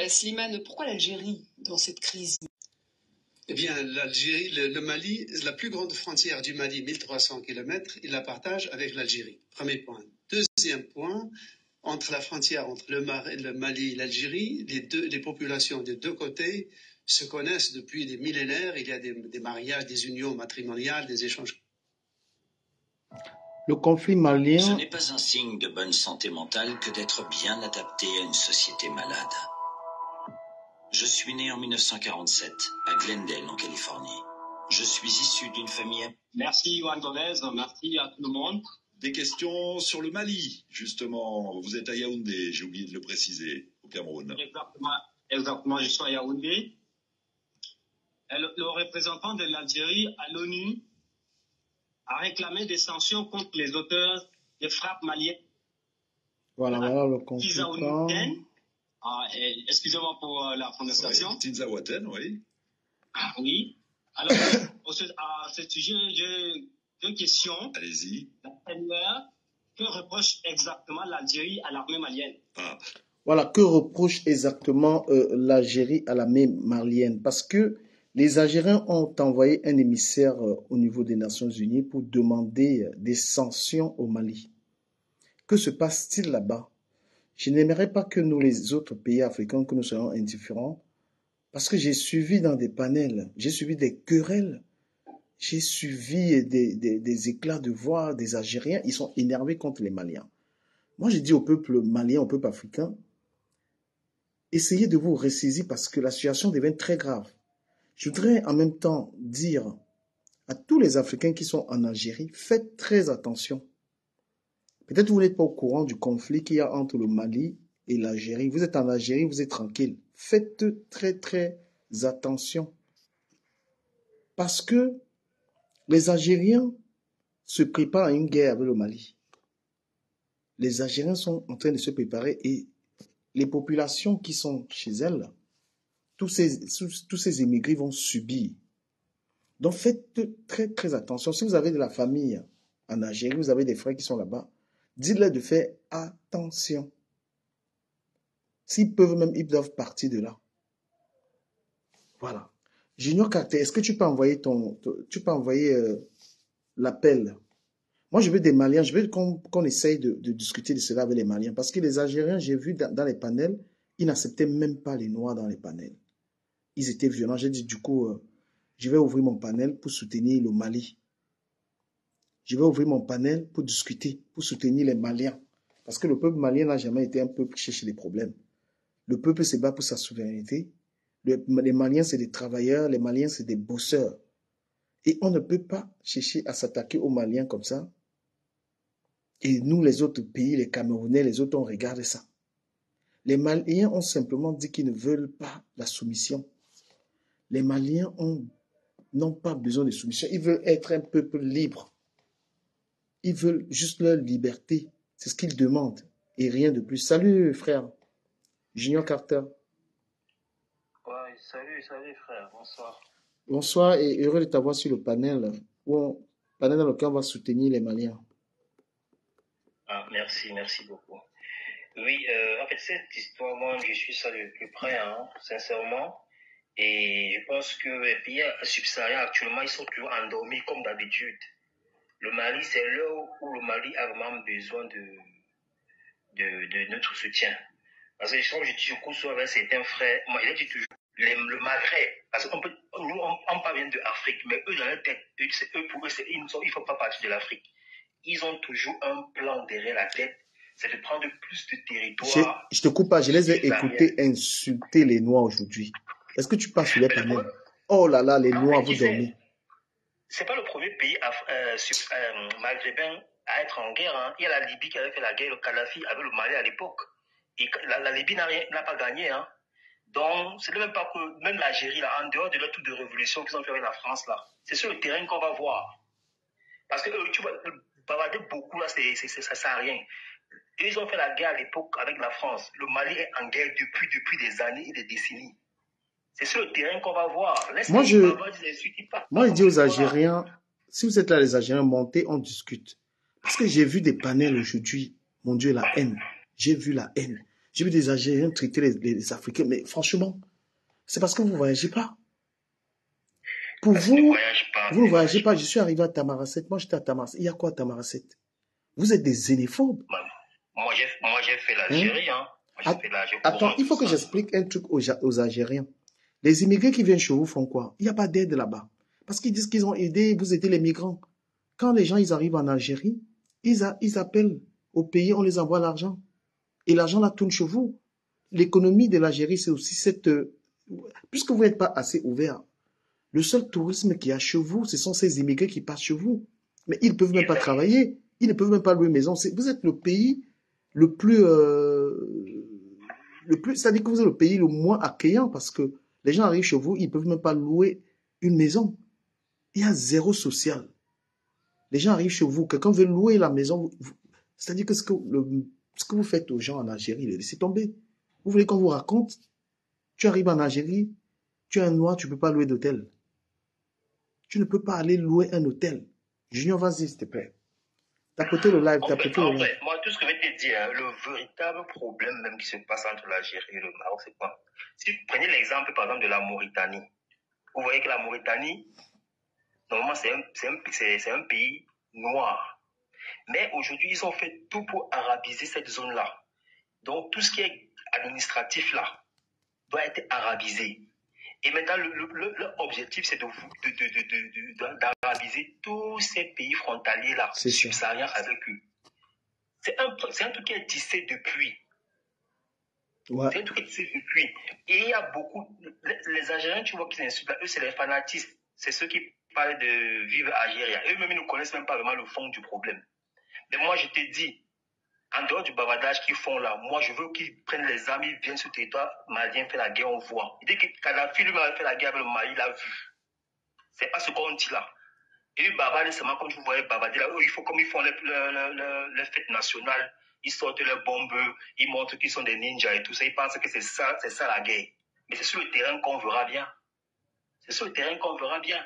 Slimane, pourquoi l'Algérie dans cette crise? Eh bien, l'Algérie, le Mali, la plus grande frontière du Mali, 1300 km, il la partage avec l'Algérie. Premier point. Deuxième point, entre la frontière entre le Mali et l'Algérie, les populations des deux côtés se connaissent depuis des millénaires. Il y a des mariages, des unions matrimoniales, des échanges. Le conflit malien... Ce n'est pas un signe de bonne santé mentale que d'être bien adapté à une société malade. Je suis né en 1947 à Glendale, en Californie. Je suis issu d'une famille... Merci Yohann Gomez, merci à tout le monde. Des questions sur le Mali, justement. Vous êtes à Yaoundé, j'ai oublié de le préciser, au Cameroun. Exactement, je suis à Yaoundé. Le représentant de l'Algérie à l'ONU a réclamé des sanctions contre les auteurs des frappes maliennes. Voilà le consultant. Excusez-moi pour la prononciation. Tinzaouaten, oui. Oui. Alors, à ce sujet, j'ai deux questions. Allez-y. La première, que reproche exactement l'Algérie à l'armée malienne? Voilà, que reproche exactement l'Algérie à l'armée malienne? Parce que les Algériens ont envoyé un émissaire au niveau des Nations Unies pour demander des sanctions au Mali. Que se passe-t-il là-bas? Je n'aimerais pas que nous, les autres pays africains, que nous soyons indifférents, parce que j'ai suivi dans des panels, j'ai suivi des querelles, j'ai suivi des éclats de voix des Algériens, ils sont énervés contre les Maliens. Moi, j'ai dit au peuple malien, au peuple africain, essayez de vous ressaisir parce que la situation devient très grave. Je voudrais en même temps dire à tous les Africains qui sont en Algérie, faites très attention. Peut-être que vous n'êtes pas au courant du conflit qu'il y a entre le Mali et l'Algérie. Vous êtes en Algérie, vous êtes tranquille. Faites très très attention. Parce que les Algériens se préparent à une guerre avec le Mali. Les Algériens sont en train de se préparer et les populations qui sont chez elles, tous ces émigrés vont subir. Donc faites très très attention. Si vous avez de la famille en Algérie, vous avez des frères qui sont là-bas, dites-leur de faire attention. S'ils peuvent même, ils doivent partir de là. Voilà. Junior Carter, est-ce que tu peux envoyer l'appel? Moi, je veux des Maliens, je veux qu'on essaye de discuter de cela avec les Maliens. Parce que les Algériens, j'ai vu dans les panels, ils n'acceptaient même pas les Noirs dans les panels. Ils étaient violents. J'ai dit, du coup, je vais ouvrir mon panel pour soutenir le Mali. Je vais ouvrir mon panel pour discuter, pour soutenir les Maliens. Parce que le peuple malien n'a jamais été un peuple qui cherche des problèmes. Le peuple se bat pour sa souveraineté. Les Maliens, c'est des travailleurs. Les Maliens, c'est des bosseurs. Et on ne peut pas chercher à s'attaquer aux Maliens comme ça. Et nous, les autres pays, les Camerounais, les autres, on regarde ça. Les Maliens ont simplement dit qu'ils ne veulent pas la soumission. Les Maliens n'ont pas besoin de soumission. Ils veulent être un peuple libre. Ils veulent juste leur liberté. C'est ce qu'ils demandent. Et rien de plus. Salut, frère. Junior Carter. Ouais, salut frère. Bonsoir. Bonsoir et heureux de t'avoir sur le panel. Panel dans lequel on va soutenir les Maliens. Merci beaucoup. Oui, en fait, cette histoire, moi, je suis ça de plus près, sincèrement. Et je pense que les pays subsahariens, actuellement, ils sont toujours endormis comme d'habitude. Le Mali, c'est l'heure où le Mali a vraiment besoin de notre soutien. Parce que comme je dis toujours avec certains frères, moi, il dit toujours, le Maghreb, parce qu'on peut, nous, on parle de l'Afrique, mais eux, dans leur tête, pour eux, ils ne font pas partie de l'Afrique. Ils ont toujours un plan derrière la tête, c'est de prendre plus de territoire. Je te coupe pas, je les ai écoutés insulter les Noirs aujourd'hui. Est-ce que tu passes sur les panels? Oh là là, les Noirs, vous dormez. C'est pas le premier pays maghrébin à être en guerre. Il y a la Libye qui avait fait la guerre, le Kadhafi avec le Mali à l'époque. Et la Libye n'a pas gagné. Donc, c'est même pas que même l'Algérie, là, en dehors de leur tour de révolution qu'ils ont fait avec la France, là, c'est sur le terrain qu'on va voir. Parce que tu vois, bavarder beaucoup, là, ça sert à rien. Ils ont fait la guerre à l'époque avec la France. Le Mali est en guerre depuis des années et des décennies. C'est sur le terrain qu'on va voir. Moi, je dis aux Algériens, si vous êtes là, les Algériens, montez, on discute. Parce que j'ai vu des panels aujourd'hui. Mon Dieu, la haine. J'ai vu la haine. J'ai vu des Algériens traiter les Africains, mais franchement, c'est parce que vous ne voyagez pas. Pour Parce que vous, vous ne voyagez pas. Je suis arrivé à Tamaracet. Moi, j'étais à Tamaracet. Il y a quoi à Tamaracet? Vous êtes des xénophobes. Moi, j'ai fait l'Algérie. Hein? Attends, il faut que j'explique un truc aux Algériens. Les immigrés qui viennent chez vous font quoi? Il n'y a pas d'aide là-bas. Parce qu'ils disent qu'ils ont aidé, vous aidez les migrants. Quand les gens ils arrivent en Algérie, ils appellent au pays, on les envoie l'argent. Et l'argent là tourne chez vous. L'économie de l'Algérie, c'est aussi cette... puisque vous n'êtes pas assez ouvert, le seul tourisme qu'il y a chez vous, ce sont ces immigrés qui passent chez vous. Mais ils ne peuvent même pas travailler. Ils ne peuvent même pas louer maison. Vous êtes le pays le plus... c'est-à-dire que vous êtes le pays le moins accueillant parce que les gens arrivent chez vous, ils ne peuvent même pas louer une maison. Il y a zéro social. Les gens arrivent chez vous, quelqu'un veut louer la maison. C'est-à-dire que ce que vous faites aux gens en Algérie, laissez tomber. Vous voulez qu'on vous raconte? Tu arrives en Algérie, tu es un noir, tu ne peux pas louer d'hôtel. Tu ne peux pas aller louer un hôtel. Junior, vas-y, s'il te plaît. Tapoter le live, tapoter le live. Moi, tout ce que je vais te dire, le véritable problème même qui se passe entre l'Algérie et le Maroc, c'est quoi? Si vous prenez l'exemple, par exemple, de la Mauritanie, vous voyez que la Mauritanie, normalement, c'est un pays noir. Mais aujourd'hui, ils ont fait tout pour arabiser cette zone-là. Donc, tout ce qui est administratif là doit être arabisé. Et maintenant, l'objectif, c'est d'arabiser tous ces pays frontaliers-là, subsahariens avec eux. C'est un truc qui est tissé depuis. Ouais. C'est un truc qui est tissé depuis. Et il y a beaucoup... Les Algériens, tu vois, qui s'insultent, eux, c'est les fanatistes. C'est ceux qui parlent de vivre Algérie. Eux-mêmes, ils ne connaissent même pas vraiment le fond du problème. Mais moi, je te dis, en dehors du bavardage qu'ils font là, moi je veux qu'ils prennent les armes, ils viennent sur le territoire malien faire la guerre, on voit. Dès que Kadhafi lui avait fait la guerre avec le Mali, il a vu. C'est pas ce qu'on dit là. Et eux bavarder seulement comme je vous voyais bavarder là, comme ils font les fêtes nationales, ils sortent leurs bombes, ils montrent qu'ils sont des ninjas et tout ça, ils pensent que c'est ça la guerre. Mais c'est sur le terrain qu'on verra bien. C'est sur le terrain qu'on verra bien.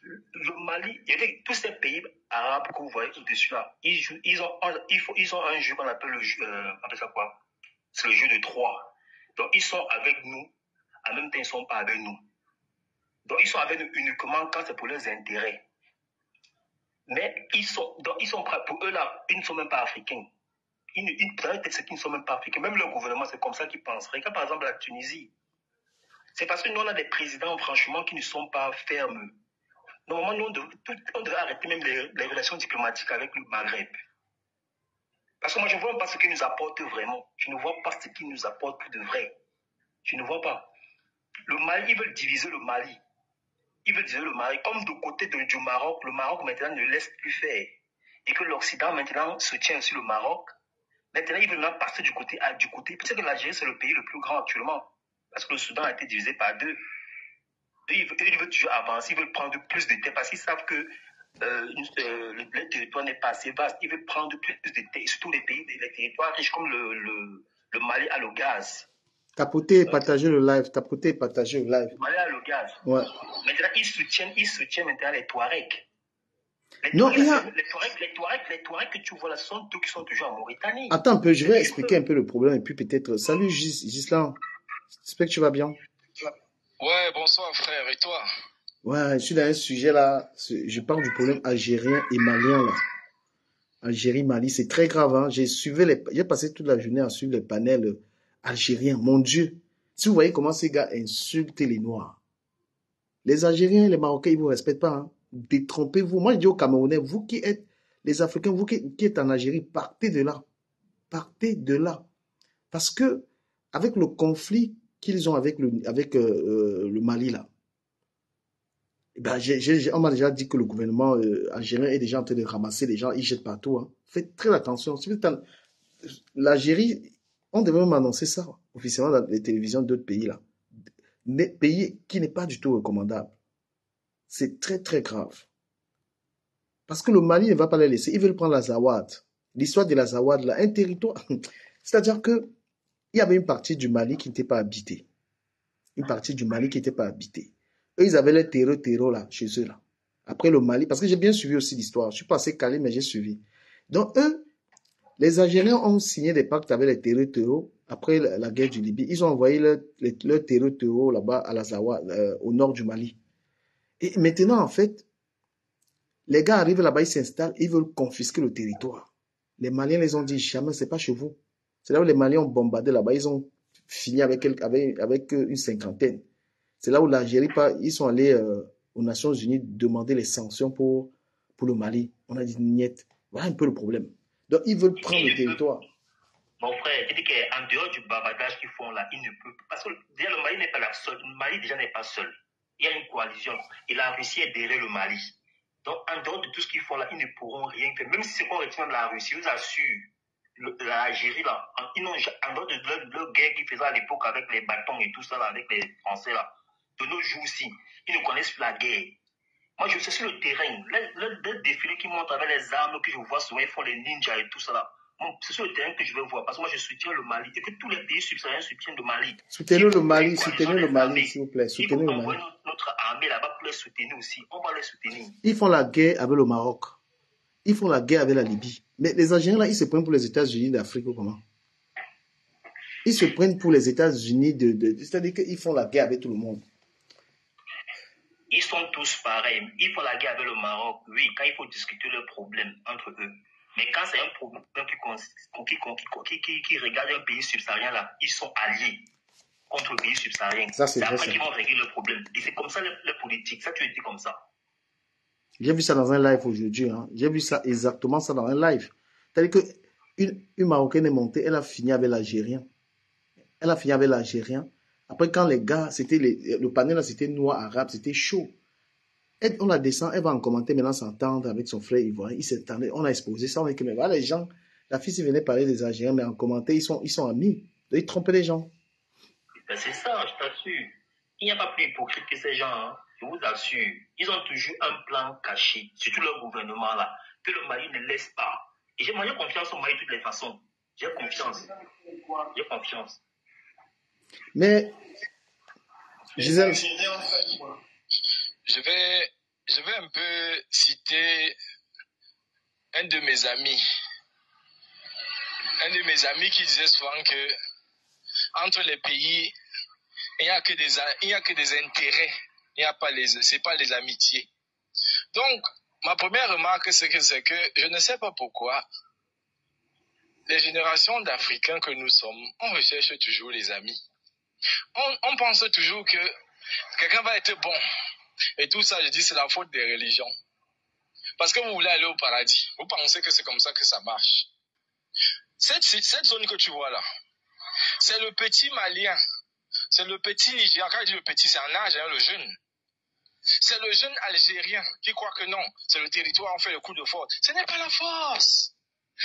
Le Mali, il y avait tous ces pays arabes que vous voyez au-dessus là, ils ont un jeu qu'on appelle le jeu, appelle ça quoi? C'est le jeu de 3. Donc ils sont avec nous, en même temps ils ne sont pas avec nous. Donc ils sont avec nous uniquement quand c'est pour leurs intérêts. Mais ils sont pour eux là, ils ne sont même pas africains. C'est qu'ils ne sont même pas africains. Même le gouvernement, c'est comme ça qu'ils pensent. Regarde par exemple la Tunisie. C'est parce que nous on a des présidents franchement qui ne sont pas fermes. Normalement, on devrait arrêter même les relations diplomatiques avec le Maghreb. Parce que moi, je ne vois pas ce qu'ils nous apportent vraiment. Je ne vois pas ce qu'ils nous apportent pour de vrai. Je ne vois pas. Le Mali, ils veulent diviser le Mali. Ils veulent diviser le Mali. Comme du côté du Maroc, le Maroc maintenant ne laisse plus faire. Et que l'Occident maintenant soutient aussi le Maroc. Maintenant, ils veulent même passer du côté. Parce que l'Algérie, c'est le pays le plus grand actuellement. Parce que le Soudan a été divisé par 2. Ils veulent toujours avancer, ils veulent prendre plus de terre parce qu'ils savent que le territoire n'est pas assez vaste. Ils veulent prendre plus de terre, surtout les territoires riches comme le Mali a le gaz. Tapoter et partager le live. Le Mali a le gaz. Ouais. Maintenant, ils soutiennent maintenant les Touaregs. Les Touaregs que tu vois là sont tous qui sont toujours en Mauritanie. Attends un peu, je vais expliquer un peu le problème et puis peut-être... Salut Gislan, j'espère que tu vas bien. Ouais, bonsoir frère, et toi? Ouais, je suis dans un sujet là, je parle du problème algérien et malien là. Algérie-Mali, c'est très grave. Hein? J'ai passé toute la journée à suivre les panels algériens. Mon Dieu, si vous voyez comment ces gars insultent les Noirs. Les Algériens et les Marocains, ils ne vous respectent pas. Hein? Détrompez-vous. Moi, je dis aux Camerounais, vous qui êtes les Africains, vous qui êtes en Algérie, partez de là. Partez de là. Parce que, avec le conflit qu'ils ont avec le Mali là, ben, on m'a déjà dit que le gouvernement algérien est déjà en train de ramasser les gens, ils jettent partout. Hein. Faites très attention. L'Algérie, on devait même annoncer ça officiellement dans les télévisions d'autres pays là. Des pays qui n'est pas du tout recommandable. C'est très très grave. Parce que le Mali ne va pas les laisser. Ils veulent prendre la Zawad. L'histoire de la Zawad là, un territoire. C'est-à-dire que il y avait une partie du Mali qui n'était pas habitée. Une partie du Mali qui n'était pas habitée. Eux, ils avaient les terreaux là, chez eux là. Après le Mali, parce que j'ai bien suivi aussi l'histoire. Je suis pas assez calé, mais j'ai suivi. Donc eux, Les Algériens ont signé des pactes avec les terreaux après la guerre du Libye. Ils ont envoyé leurs terreaux là-bas à la Zawa, au nord du Mali. Et maintenant, en fait, les gars arrivent là-bas, ils s'installent, ils veulent confisquer le territoire. Les Maliens les ont dit, jamais, c'est pas chez vous. C'est là où les Maliens ont bombardé là-bas, ils ont fini avec une cinquantaine. C'est là où l'Algérie, ils sont allés aux Nations Unies demander les sanctions pour le Mali. On a dit, niet. Voilà un peu le problème. Donc, ils veulent prendre le territoire. Mon frère, il dit qu'en dehors du bavardage qu'ils font là, ils ne peuvent pas. Parce que déjà, le Mali n'est pas la seule. Le Mali déjà n'est pas seul. Il y a une coalition. Et la Russie est derrière le Mali. Donc, en dehors de tout ce qu'ils font là, ils ne pourront rien faire. Même si c'est qu'on retient de la Russie, je vous assure, l'Algérie là, en dehors de leur guerre qu'ils faisaient à l'époque avec les bâtons et tout ça là, avec les Français là, de nos jours-ci, ils ne connaissent plus la guerre. Moi, je suis sur le terrain. Le défilé qui montre avec les armes que je vois souvent, ils font les ninjas et tout ça là. C'est sur le terrain que je veux voir. Parce que moi, je soutiens le Mali. Et que tous les pays subsahariens soutiennent le Mali. Soutenez le Mali, s'il vous plaît. Soutenez le Mali. Envoyer notre armée là-bas pour les soutenir aussi. On va les soutenir. Ils font la guerre avec le Maroc. Ils font la guerre avec la Libye. Mais les Algériens, là, ils se prennent pour les États-Unis d'Afrique ou comment? Ils se prennent pour les États-Unis c'est-à-dire qu'ils font la guerre avec tout le monde. Ils sont tous pareils. Ils font la guerre avec le Maroc, oui, quand il faut discuter leurs problèmes entre eux. Mais quand c'est un problème qui regarde un pays subsaharien, là, ils sont alliés contre le pays subsaharien. C'est après qu'ils vont régler le problème. Et c'est comme ça la politique. Ça, tu le dis comme ça. J'ai vu ça dans un live aujourd'hui. Hein. J'ai vu ça exactement ça dans un live. C'est-à-dire qu'une Marocaine est montée, elle a fini avec l'Algérien. Après, quand les gars, le panel là, c'était noir, arabe, c'était chaud. On la descend, elle va en commenter maintenant s'entendre avec son frère ivoirien. Ils s'entendaient, on a exposé ça, on a dit que mais voilà, les gens, la fille venait parler des Algériens, mais en commenter, ils sont amis. Ils trompaient les gens. Ben c'est ça, je t'assure. Il n'y a pas plus hypocrite que ces gens, hein. Je vous assure. Ils ont toujours un plan caché, surtout leur gouvernement là, que le Mali ne laisse pas. Et j'ai confiance au Mali de toutes les façons. J'ai confiance. Mais, Gisèle, je vais un peu citer un de mes amis qui disait souvent que entre les pays, il n'y a que des intérêts, c'est pas les amitiés. Donc, ma première remarque, c'est que je ne sais pas pourquoi les générations d'Africains que nous sommes, on recherche toujours les amis. On pense toujours que quelqu'un va être bon. Et tout ça, je dis, c'est la faute des religions. Parce que vous voulez aller au paradis. Vous pensez que c'est comme ça que ça marche. Cette zone que tu vois là, c'est le petit Malien. C'est le petit Nigérien. Quand je dis le petit, c'est un âge, hein, le jeune. C'est le jeune Algérien qui croit que non, c'est le territoire, on fait le coup de force. Ce n'est pas la force.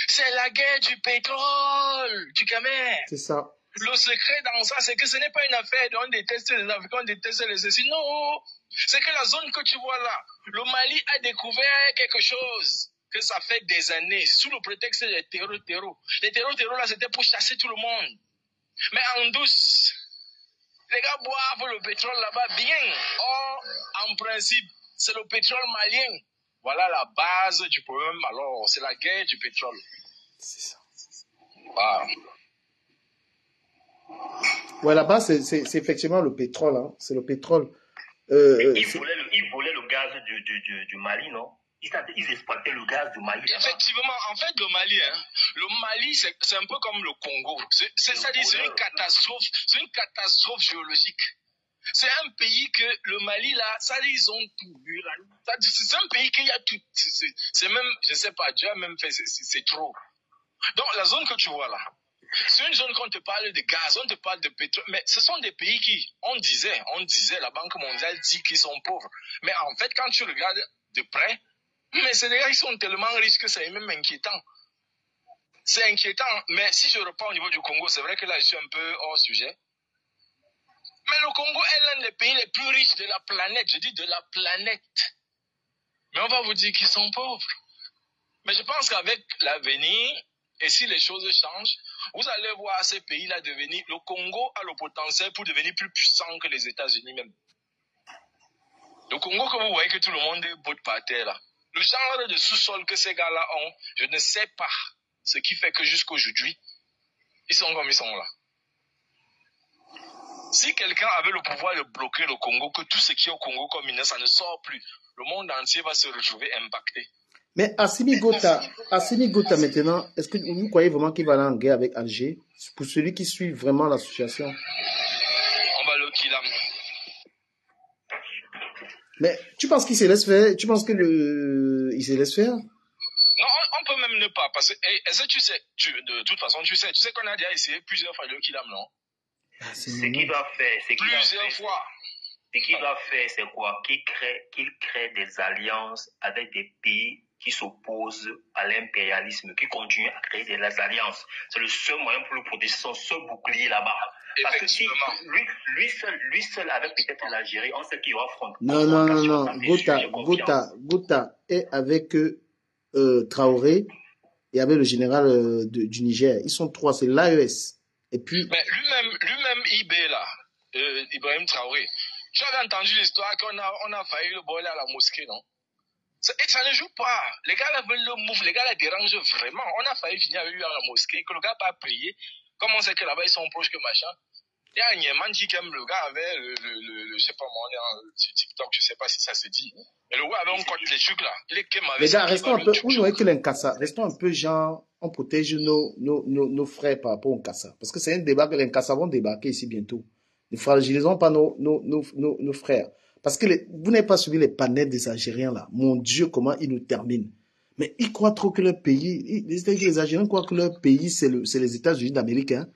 C'est la guerre du pétrole, du Camer. C'est ça. Le secret dans ça, c'est que ce n'est pas une affaire on déteste les Africains, on déteste les Cécile. Non, c'est que la zone que tu vois là, le Mali a découvert quelque chose que ça fait des années, sous le prétexte des terreaux. Les terreaux là, c'était pour chasser tout le monde. Mais en douce, les gars boivent le pétrole là-bas bien. Or, en principe, c'est le pétrole malien. Voilà la base du problème. Alors, c'est la guerre du pétrole. C'est ça. Wow. Ouais, là-bas, c'est effectivement le pétrole. Hein. C'est le pétrole. Ils volaient le gaz du Mali, non? Ils exploitaient le gaz du Mali. Effectivement, en fait, le Mali, c'est un peu comme le Congo. C'est une catastrophe géologique. C'est un pays que le Mali, là, ça, ils ont tout vu. C'est un pays qu'il y a tout. C'est même, je sais pas, Dieu a même fait, c'est trop. Donc, la zone que tu vois là, c'est une zone qu'on te parle de gaz, on te parle de pétrole, mais ce sont des pays qui, on disait, la Banque mondiale dit qu'ils sont pauvres. Mais en fait, quand tu regardes de près, mais c'est des gars qui sont tellement riches que c'est même inquiétant. C'est inquiétant, mais si je reprends au niveau du Congo, c'est vrai que là, je suis un peu hors sujet. Mais le Congo est l'un des pays les plus riches de la planète, je dis de la planète. Mais on va vous dire qu'ils sont pauvres. Mais je pense qu'avec l'avenir, et si les choses changent, vous allez voir ces pays-là devenir... Le Congo a le potentiel pour devenir plus puissant que les États-Unis même. Le Congo que vous voyez que tout le monde est botte par terre là. Le genre de sous-sol que ces gars-là ont, je ne sais pas. Ce qui fait que jusqu'à aujourd'hui, ils sont comme ils sont là. Si quelqu'un avait le pouvoir de bloquer le Congo, que tout ce qui est au Congo comme minerai, ça ne sort plus, le monde entier va se retrouver impacté. Mais Assimi Gota maintenant, est-ce que vous croyez vraiment qu'il va aller en guerre avec Alger? Pour celui qui suit vraiment l'association. On va le killer. Mais tu penses qu'il se laisse faire? Tu penses que il se laisse faire? Non, on peut même ne pas, parce que, est-ce que tu sais, de toute façon, tu sais qu'on a déjà essayé plusieurs fois le kidam, non? Ce qu'il doit faire, plusieurs fois. Ce qu'il doit faire, c'est quoi? Qu'il crée des alliances avec des pays qui s'opposent à l'impérialisme, qui continuent à créer des alliances. C'est le seul moyen pour le protéger, son seul bouclier là-bas. Parce que si lui seul avec peut-être l'Algérie, on sait qu'il y aura front. Non. Gota est avec Traoré et avec le général du Niger. Ils sont trois, c'est l'AES. Et puis. Mais lui-même, IB là, Ibrahim Traoré. J'avais entendu l'histoire qu'on a failli le voler à la mosquée, non? Et ça ne joue pas. Les gars là veulent le move, les gars là dérangent vraiment. On a failli finir avec lui à la mosquée, que le gars n'a pas prié. Comme on sait que là-bas ils sont proches que machin. Il y a un Yéman qui aime le gars avait je sais pas moi, on est sur TikTok, je sais pas si ça se dit. Mais le gars avait un code les trucs là. Il est qu'aime avec. Les gars, restons un peu, vous voyez que l'Inkassa, restons un peu genre, on protège nos frères par rapport au Nkassa. Parce que c'est un débat que les Nkassa vont débarquer ici bientôt. Ne fragilisons pas nos frères. Parce que vous n'avez pas suivi les panels des Algériens là. Mon Dieu, comment ils nous terminent. Mais ils croient trop que leur pays, les Algériens croient que leur pays, c'est les États-Unis d'Amérique. Hein.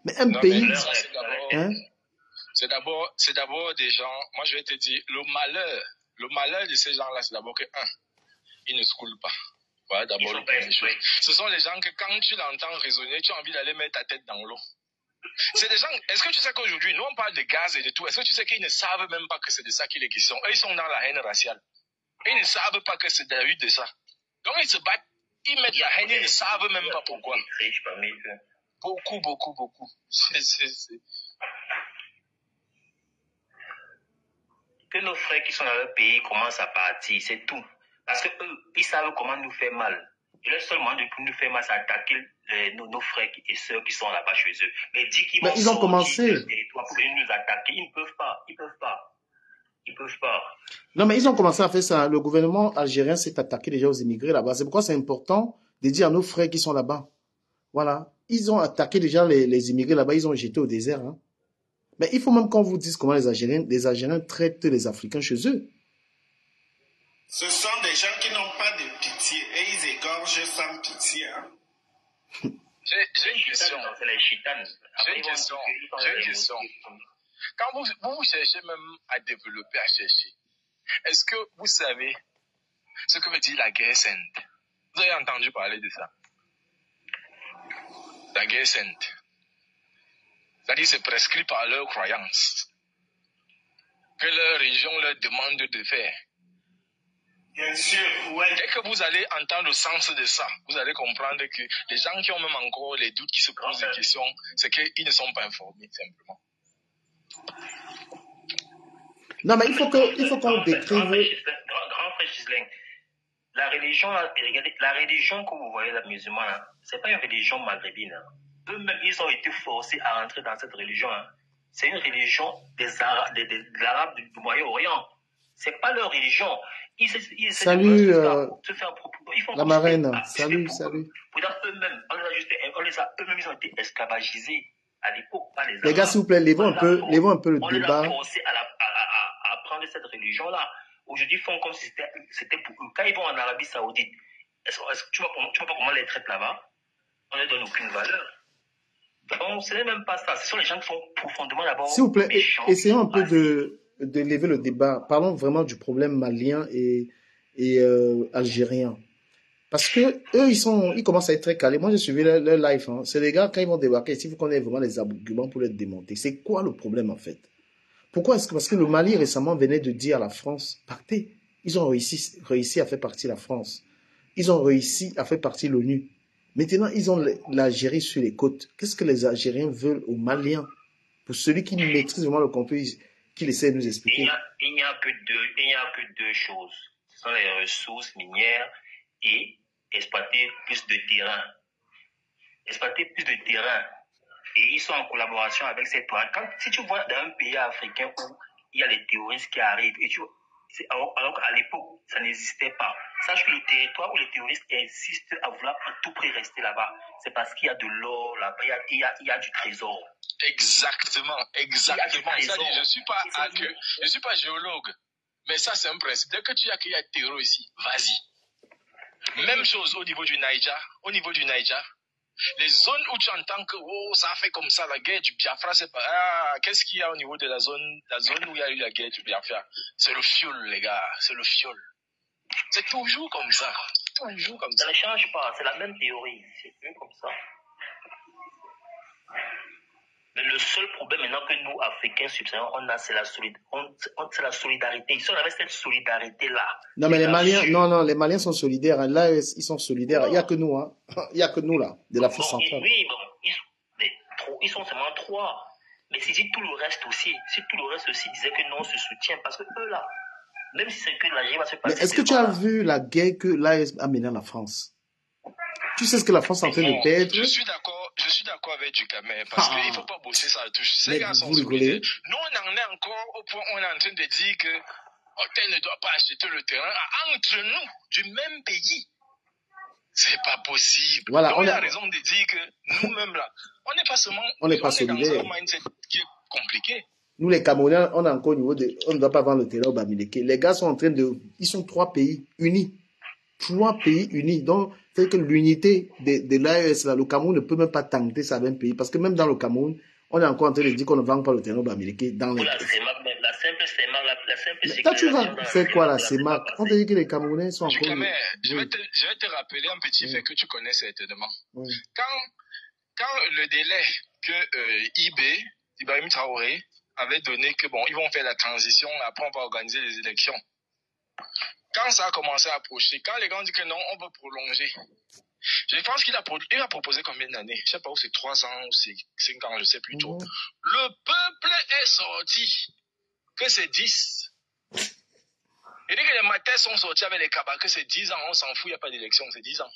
Mais un pays. C'est d'abord des gens, moi je vais te dire, le malheur de ces gens-là, c'est d'abord que, ils ne se coulent pas. Voilà d'abord le premier chose. Ce sont les gens que quand tu l'entends raisonner, tu as envie d'aller mettre ta tête dans l'eau. C'est des gens, est-ce que tu sais qu'aujourd'hui, nous on parle de gaz et de tout, est-ce que tu sais qu'ils ne savent même pas que c'est de ça qu'il est question? Eux, ils sont dans la haine raciale. Ils ne savent pas que c'est David de ça. Donc ils se battent, ils mettent la haine, ils ne savent même pas pourquoi. Beaucoup. Que nos frères qui sont dans leur pays commencent à partir, c'est tout. Parce que eux, ils savent comment nous faire mal. Et le seul moyen de nous faire mal, c'est attaquer nos frères et sœurs qui sont là-bas chez eux. Mais dire qu'ils vont ils ont commencé pour venir nous attaquer, ils ne peuvent pas. Non, mais ils ont commencé à faire ça. Le gouvernement algérien s'est attaqué déjà aux immigrés là-bas. C'est pourquoi c'est important de dire à nos frères qui sont là-bas. Voilà. Ils ont attaqué déjà les immigrés là-bas. Ils ont jeté au désert. Hein. Mais il faut même qu'on vous dise comment les Algériens traitent les Africains chez eux. Ce sont des gens qui n'ont pas de pitié et ils égorgent sans pitié. Hein. J'ai une question. C'est les chitanes. J'ai une question. Quand vous cherchez même à développer, à chercher, est-ce que vous savez ce que veut dire la guerre sainte? Vous avez entendu parler de ça? La guerre sainte. C'est-à-dire c'est prescrit par leur croyance. Que leur religion leur demande de faire. Bien sûr, ouais. Dès que vous allez entendre le sens de ça, vous allez comprendre que les gens qui ont même encore les doutes, qui se posent des questions, c'est qu'ils ne sont pas informés, simplement. Non, mais il faut qu'on décrive. Grand frère Gislain, la religion que vous voyez, la musulmane, c'est pas une religion maghrébine. Hein. Eux-mêmes, ils ont été forcés à rentrer dans cette religion. Hein. C'est une religion des Arabes du Moyen-Orient. C'est pas leur religion. Salut, la marraine. Salut. Eux-mêmes, eux-mêmes, ils ont été esclavagisés à l'époque. Les gars, s'il vous plaît, levons un peu le débat. On les a forcés à prendre cette religion-là. Aujourd'hui, ils font comme si c'était pour eux. Quand ils vont en Arabie Saoudite, est-ce que tu vois pas comment les traitent là-bas? On ne donne aucune valeur. Donc, ce n'est même pas ça. Ce sont les gens qui sont profondément d'abord. S'il vous plaît, essayons un peu de lever le débat. Parlons vraiment du problème malien et algérien. Parce que eux, ils commencent à être très calés. Moi, j'ai suivi leur live. Hein. C'est les gars, quand ils vont débarquer, il faut qu'on ait vraiment les arguments pour les démonter. C'est quoi le problème, en fait? Pourquoi est-ce que, parce que le Mali récemment venait de dire à la France, partez. Ils ont réussi à faire partie la France. Ils ont réussi à faire partie l'ONU. Maintenant, ils ont l'Algérie sur les côtes. Qu'est-ce que les Algériens veulent aux Maliens? Pour celui qui maîtrise vraiment le conflit, qu'il essaie de nous expliquer. Il n'y a que deux choses. Ce sont les ressources minières et exploiter plus de terrain. exploiter plus de terrain. Et ils sont en collaboration avec ces toits. Si tu vois dans un pays africain où il y a les terroristes qui arrivent, alors qu'à l'époque, ça n'existait pas. Sache que le territoire où les terroristes insistent à vouloir à tout prix rester là-bas, c'est parce qu'il y a de l'or là-bas, il y a du trésor. Exactement. Ça dit, je suis pas géologue, mais ça c'est un principe. Dès que tu as qu'il y a terreau ici, vas-y. Même chose au niveau du Niger. Les zones où tu entends que ça a fait comme ça, la guerre du Biafra, c'est pas... qu'est-ce qu'il y a au niveau de la zone où il y a eu la guerre du Biafra? C'est le fioul, les gars, c'est le fioul. C'est toujours comme ça. Ça ne change pas, c'est la même théorie, c'est plus comme ça. Mais le seul problème maintenant que nous, Africains subsahariens, on a, c'est la solidarité. Si on avait cette solidarité-là... Non, mais les Maliens sont solidaires. Hein. Là, ils sont solidaires. Il n'y a que nous, hein. Il n'y a que nous, là, de l'Afrique centrale. Oui, ils sont seulement 3. Mais si tout le reste aussi disait que non, on se soutient, parce que eux, là, même si c'est que l'Algérie va se passer... Mais est-ce que tu as vu la guerre que l'AES a menée à la France? Tu sais ce que la France est en train de perdre? Je suis d'accord avec Ducamé, parce qu'il ne faut pas bosser ça à touche. Ces gars sont rigolez. Nous, on en est encore au point où on est en train de dire que tel ne doit pas acheter le terrain entre nous, du même pays. C'est pas possible. Voilà, donc, on a raison de dire que nous-mêmes, là, on n'est pas seulement... On n'est pas solidaires. Dans un mindset qui est compliqué. Nous, les Camerounais, on est encore au niveau de... On ne doit pas vendre le terrain au Bamileke. Les gars sont en train de... Ils sont 3 pays unis. 3 pays unis. Donc, c'est que l'unité de l'AES, là, le Cameroun ne peut même pas tenter ça d'un pays. Parce que même dans le Cameroun, on est encore en train de dire qu'on ne vend pas le terrain au Bamileke dans les... La simple sécurité. Toi, tu vas faire quoi, la CEMAC? On te dit que les Camerounais sont encore... Je vais te rappeler un petit fait que tu connais certainement. Quand le délai que Ibrahim Traoré avait donné que ils vont faire la transition, après on va organiser les élections. Quand ça a commencé à approcher, quand les gens ont dit que non, on veut prolonger, je pense qu'il a proposé combien d'années? Je ne sais pas où c'est 3 ans ou c'est 5 ans, je ne sais plus trop. Le peuple est sorti, que c'est 10. Il dit que les matins sont sortis avec les cabas, que c'est 10 ans, on s'en fout, il n'y a pas d'élection, c'est 10 ans.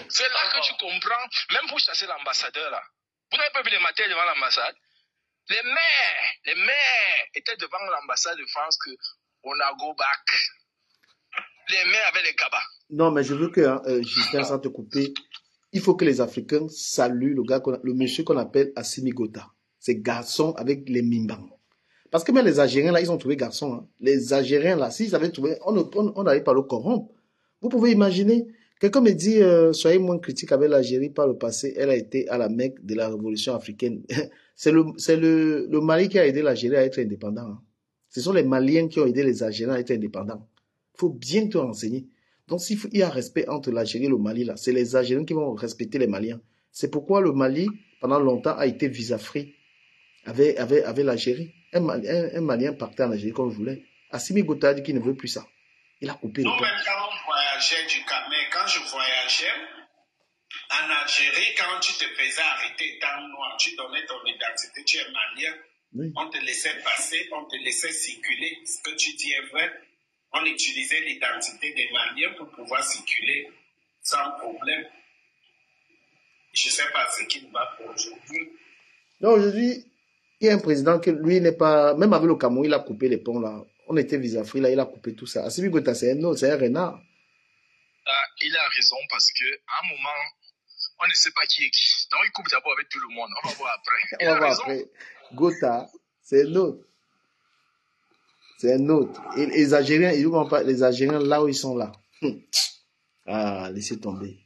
C'est là que tu comprends, même pour chasser l'ambassadeur là. Vous n'avez pas vu les matins devant l'ambassade? Les maires étaient devant l'ambassade de France que on a go back. Les maires avaient les cabas. Non, mais je veux que, Justin, sans te couper, il faut que les Africains saluent le monsieur qu'on appelle Assimi Gota. C'est garçon avec les mimbang. Parce que même les Algériens, là, ils ont trouvé garçon. Hein. Les Algériens, là, s'ils avaient trouvé, on n'allait pas le corrompre. Vous pouvez imaginer, quelqu'un me dit, soyez moins critique avec l'Algérie par le passé, elle a été à la Mecque de la révolution africaine. C'est le Mali qui a aidé l'Algérie à être indépendant. Hein. Ce sont les Maliens qui ont aidé les Algériens à être indépendants. Il faut bien te renseigner. Donc, s'il y a respect entre l'Algérie et le Mali, là, c'est les Algériens qui vont respecter les Maliens. C'est pourquoi le Mali, pendant longtemps, a été visa-free avec l'Algérie. Un Malien partait en Algérie comme je voulais. Assimi Gota dit qu'il ne veut plus ça. Il a coupé le temps. Nous-mêmes, quand on voyageait du Cameroun, quand je voyageais en Algérie, quand tu te faisais arrêter dans noir, tu donnais ton identité, tu es malien, oui. On te laissait passer, on te laissait circuler. Ce que tu dis est vrai. On utilisait l'identité des Maliens pour pouvoir circuler sans problème. Je ne sais pas ce qu'il va pour aujourd'hui. Non, aujourd'hui, il y a un président qui, lui, n'est pas... Même avec le Cameroun, il a coupé les ponts, là. On était visa-free, là, il a coupé tout ça. Assimi Gota, c'est un renard. Il a raison, parce qu'à un moment, on ne sait pas qui est qui. Donc, il coupe d'abord avec tout le monde. On va voir après. On va voir après. Gota, c'est un autre. C'est un autre. Et les Algériens, ils ne vont pas... Les Algériens, là où ils sont là. Ah, laissez tomber.